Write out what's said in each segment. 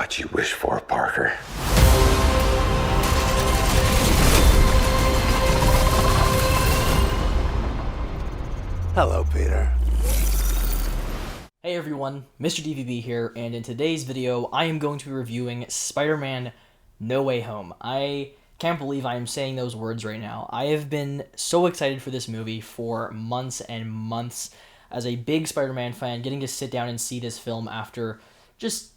what you wish for, Parker. Hello, Peter. Hey everyone, Mr. DVB here, and in today's video, I am going to be reviewing Spider-Man No Way Home. I can't believe I am saying those words right now. I have been so excited for this movie for months and months. As a big Spider-Man fan, getting to sit down and see this film after just,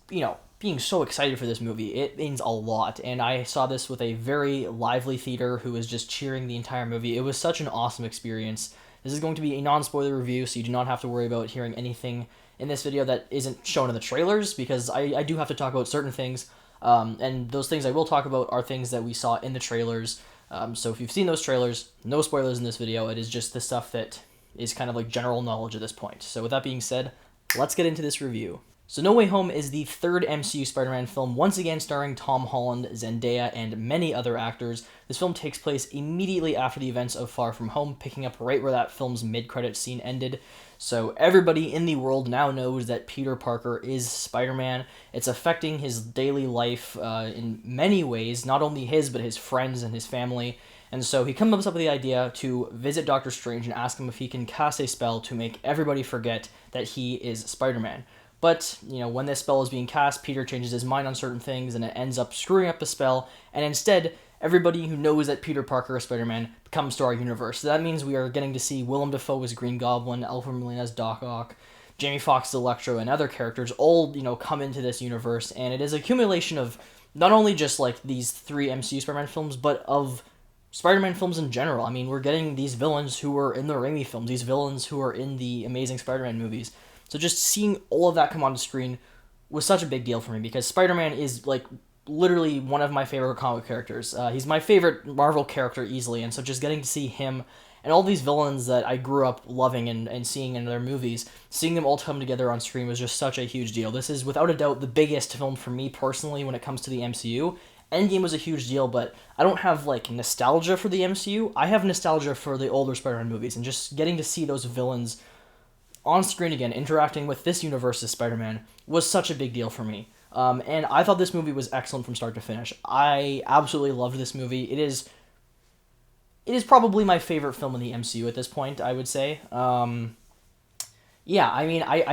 being so excited for this movie, it means a lot. And I saw this with a very lively theater who was just cheering the entire movie. It was such an awesome experience. This is going to be a non-spoiler review, so you do not have to worry about hearing anything in this video that isn't shown in the trailers, because I do have to talk about certain things, and those things I will talk about are things that we saw in the trailers. So if you've seen those trailers, no spoilers in this video. It is just the stuff that is kind of like general knowledge at this point. So with that being said, let's get into this review. So No Way Home is the third MCU Spider-Man film, once again starring Tom Holland, Zendaya, and many other actors. This film takes place immediately after the events of Far From Home, picking up right where that film's mid-credit scene ended. So everybody in the world now knows that Peter Parker is Spider-Man. It's affecting his daily life in many ways, not only his, but his friends and his family. And so he comes up with the idea to visit Doctor Strange and ask him if he can cast a spell to make everybody forget that he is Spider-Man. But, when this spell is being cast, Peter changes his mind on certain things, and it ends up screwing up the spell, and instead, everybody who knows that Peter Parker is Spider-Man comes to our universe. So that means we are getting to see Willem Dafoe as Green Goblin, Alfred Molina as Doc Ock, Jamie Foxx as Electro, and other characters all, come into this universe, and it is an accumulation of not only just, these three MCU Spider-Man films, but of Spider-Man films in general. I mean, we're getting these villains who were in the Raimi films, these villains who are in the Amazing Spider-Man movies. So just seeing all of that come on the screen was such a big deal for me, because Spider-Man is, literally one of my favorite comic characters. He's my favorite Marvel character easily, and so just getting to see him and all these villains that I grew up loving and seeing in their movies, seeing them all come together on screen was just such a huge deal. This is, without a doubt, the biggest film for me personally when it comes to the MCU. Endgame was a huge deal, but I don't have, nostalgia for the MCU. I have nostalgia for the older Spider-Man movies, and just getting to see those villains on screen again, interacting with this universe's Spider-Man, was such a big deal for me. And I thought this movie was excellent from start to finish. I absolutely loved this movie. It is probably my favorite film in the MCU at this point, I would say. I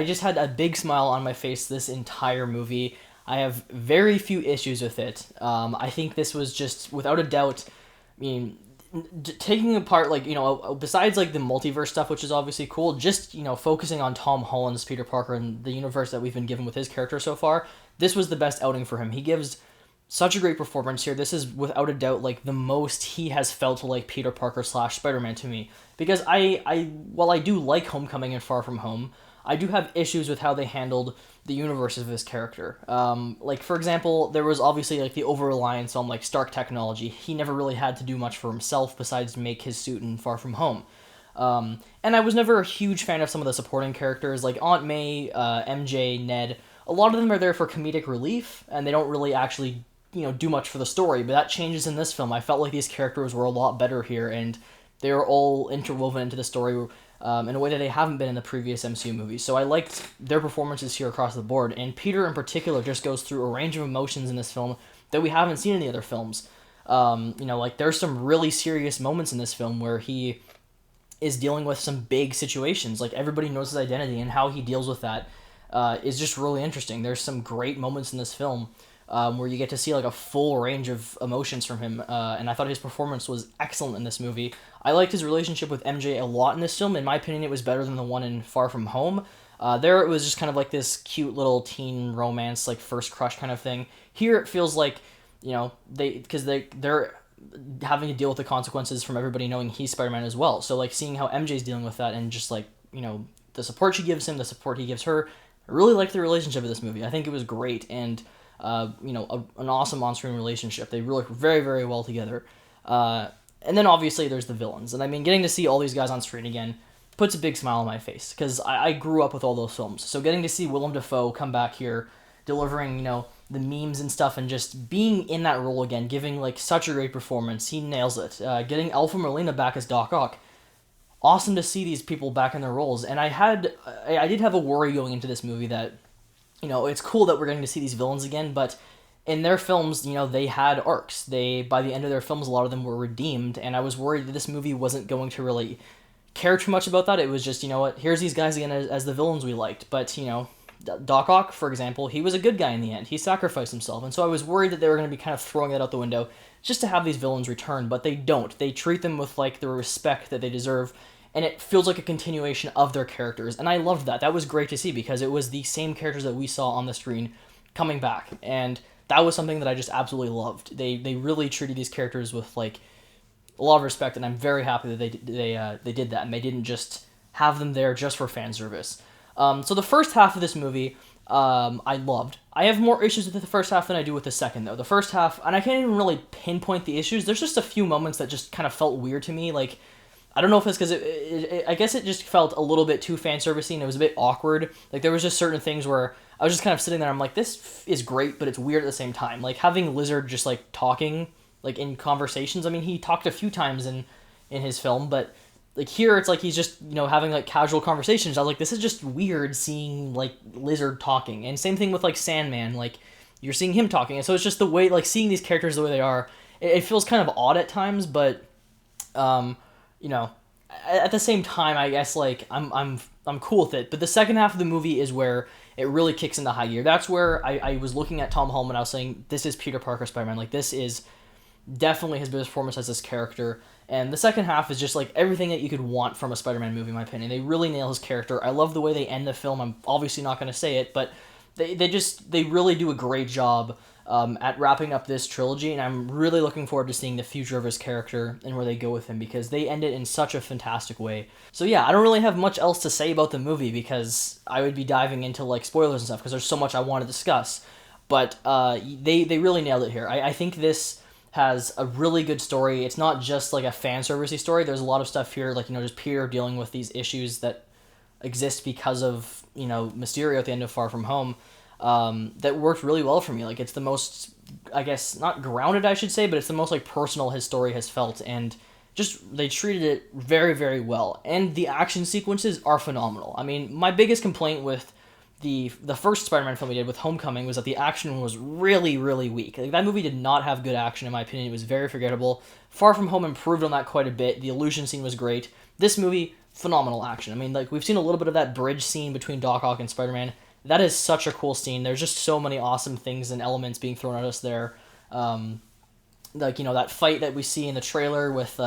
just had a big smile on my face this entire movie. I have very few issues with it. I think this was just, without a doubt, taking apart, besides, the multiverse stuff, which is obviously cool, just, focusing on Tom Holland's Peter Parker and the universe that we've been given with his character so far, this was the best outing for him. He gives such a great performance here. This is, without a doubt, the most he has felt like Peter Parker / Spider-Man to me. Because while I do like Homecoming and Far From Home, I do have issues with how they handled the universe of this character. For example, there was obviously, the over-reliance on, Stark technology. He never really had to do much for himself besides make his suit in Far From Home. And I was never a huge fan of some of the supporting characters, like Aunt May, MJ, Ned. A lot of them are there for comedic relief, and they don't really actually, do much for the story, but that changes in this film. I felt like these characters were a lot better here, and they were all interwoven into the story in a way that they haven't been in the previous MCU movies. So I liked their performances here across the board, and Peter in particular just goes through a range of emotions in this film that we haven't seen in the other films. There's some really serious moments in this film where he is dealing with some big situations. Everybody knows his identity, and how he deals with that is just really interesting. There's some great moments in this film where you get to see a full range of emotions from him, and I thought his performance was excellent in this movie. I liked his relationship with MJ a lot in this film. In my opinion, it was better than the one in Far From Home. There it was just kind of this cute little teen romance, first crush kind of thing. Here it feels like, they're having to deal with the consequences from everybody knowing he's Spider-Man as well. So seeing how MJ's dealing with that, and just the support she gives him, the support he gives her. I really liked the relationship of this movie. I think it was great, and an awesome on-screen relationship. They work very, very well together. And then obviously there's the villains. And getting to see all these guys on screen again puts a big smile on my face, because I grew up with all those films. So getting to see Willem Dafoe come back here, delivering, the memes and stuff, and just being in that role again, giving such a great performance. He nails it. Getting Alfred Molina back as Doc Ock. Awesome to see these people back in their roles. And I did have a worry going into this movie that it's cool that we're getting to see these villains again, but in their films, they had arcs. By the end of their films, a lot of them were redeemed, and I was worried that this movie wasn't going to really care too much about that. It was just, what, here's these guys again as the villains we liked. But, Doc Ock, for example, he was a good guy in the end. He sacrificed himself, and so I was worried that they were going to be kind of throwing that out the window just to have these villains return, but they don't. They treat them with, the respect that they deserve, and it feels like a continuation of their characters, and I loved that. That was great to see, because it was the same characters that we saw on the screen coming back, and that was something that I just absolutely loved. They really treated these characters with, a lot of respect, and I'm very happy that they did that, and they didn't just have them there just for fan service. So the first half of this movie, I loved. I have more issues with the first half than I do with the second, though. The first half, and I can't even really pinpoint the issues. There's just a few moments that just kind of felt weird to me. I don't know if it's because I guess it just felt a little bit too fan servicey, and it was a bit awkward. There was just certain things where I was just kind of sitting there. I'm like, this is great, but it's weird at the same time. Having Lizard just talking in conversations. I mean, he talked a few times in his film, but here it's he's just having casual conversations. I was like, this is just weird seeing Lizard talking, and same thing with Sandman. You're seeing him talking, and so it's just the way seeing these characters the way they are. It feels kind of odd at times, but at the same time, I guess I'm cool with it. But the second half of the movie is where it really kicks into high gear. That's where I was looking at Tom Holland. I was saying, this is Peter Parker Spider-Man. This is definitely his best performance as this character. And the second half is just everything that you could want from a Spider-Man movie, in my opinion. They really nail his character. I love the way they end the film. I'm obviously not going to say it, but they really do a great job at wrapping up this trilogy, and I'm really looking forward to seeing the future of his character and where they go with him, because they end it in such a fantastic way. So yeah, I don't really have much else to say about the movie, because I would be diving into spoilers and stuff, because there's so much I want to discuss. But they really nailed it here. I think this has a really good story. It's not just a fan servicey story. There's a lot of stuff here, just Peter dealing with these issues that exist because of Mysterio at the end of Far From Home. That worked really well for me. It's the most, I guess, not grounded, I should say, but it's the most personal his story has felt, and just they treated it very, very well. And the action sequences are phenomenal. I mean, my biggest complaint with the first Spider-Man film we did with Homecoming was that the action was really, really weak. That movie did not have good action, in my opinion. It was very forgettable. Far From Home improved on that quite a bit. The illusion scene was great. This movie, phenomenal action. I mean, we've seen a little bit of that bridge scene between Doc Ock and Spider-Man. That is such a cool scene. There's just so many awesome things and elements being thrown at us there. That fight that we see in the trailer with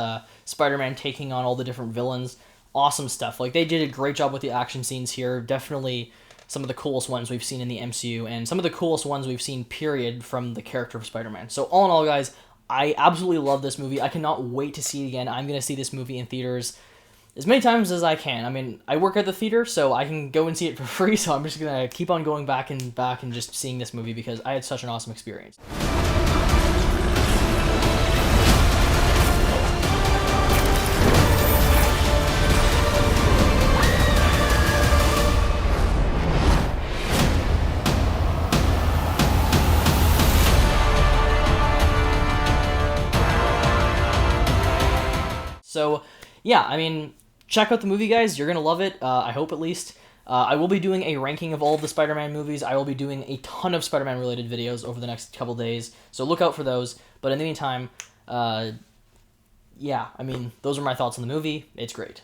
Spider-Man taking on all the different villains. Awesome stuff. They did a great job with the action scenes here. Definitely some of the coolest ones we've seen in the MCU, and some of the coolest ones we've seen, period, from the character of Spider-Man. So all in all, guys, I absolutely love this movie. I cannot wait to see it again. I'm going to see this movie in theaters as many times as I can. I mean, I work at the theater, so I can go and see it for free, so I'm just going to keep on going back and just seeing this movie, because I had such an awesome experience. So, yeah, I mean, check out the movie, guys. You're going to love it. I hope, at least. I will be doing a ranking of all of the Spider-Man movies. I will be doing a ton of Spider-Man related videos over the next couple days, so look out for those. But in the meantime, yeah, I mean, those are my thoughts on the movie. It's great.